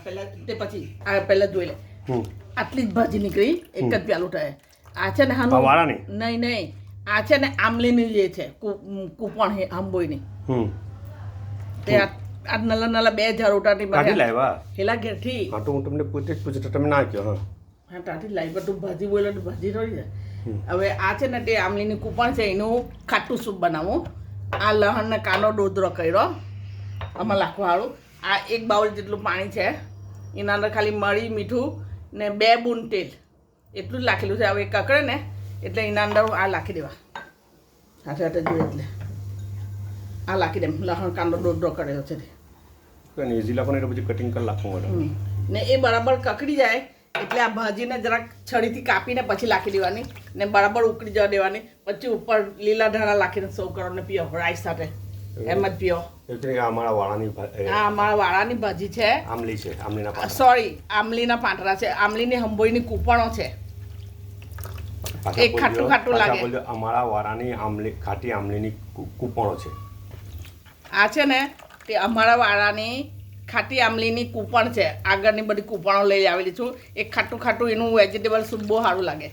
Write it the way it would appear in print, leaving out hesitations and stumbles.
પહેલા તે પછી આ પહેલા જોઈ લે આટલી જ ભાજી નીકળી એક જ પ્યાલું થાય આ છે ને હાનું વાળાની નહીં આ છે ને આમલીની જે છે કૂપણ હે આંબોઈની તે આ નલા 2000 રોટાની કાઢી લાવ્યા હેલા ઘેરથી હા તો હું તમને પોતે જ પૂછતો તમે ના કહો હા તાથી લાવી પણ તું ભાજી બોલે તો ભાજી રહી જાય હવે આ છે ને તે આમલીની કૂપણ છે એનું ખાટું સૂપ બનાવું આ લહણ ને કાનો ડોદરો કર્યો આમાં લાખવાળું આ 1 બાઉલ જેટલું પાણી છે એના અંદર ખાલી મરી મીઠું ને 2 બૂંદ તેલ એટલું જ નાખેલું છે હવે કકડે ને એટલે એના અંદર આ નાખી દેવા હાથે હાથે જોઈએ એટલે આ નાખી દેમ લહણ કાંદો ડોદરો કર્યો છે કંઈ ઇઝી લાખો એટલે પછી કટિંગ કરી નાખવું મળે ને એ બરાબર કકડી જાય એટલે આ ભાજીને જરાક છડીથી કાપીને પછી નાખી દેવાની ને બરાબર ઉકળી જવા દેવાની પછી ઉપર લીલા ધાણા નાખીને સર્વ કરો ને પીઓ રાઈસ સાથે એમ જ પીઓ અમારા વાળાની આ અમારા વાળાની ભાજી છે આમલી છે આમલીના સોરી આમલીના પાંટરા છે આમલીની હંબોઈની કૂપણો છે એક ખાટું ખાટું લાગે અમારા વાળાની ખાટી આમલીની કૂપણો છે આ છે ને તે અમારા વાળાની ખાટી આમલીની કૂપણ છે આગળની બધી કૂપણો લઈ આવેલી છું એક ખાટું ખાટું એનું વેજીટેબલ સૂપ બહુ સારું લાગે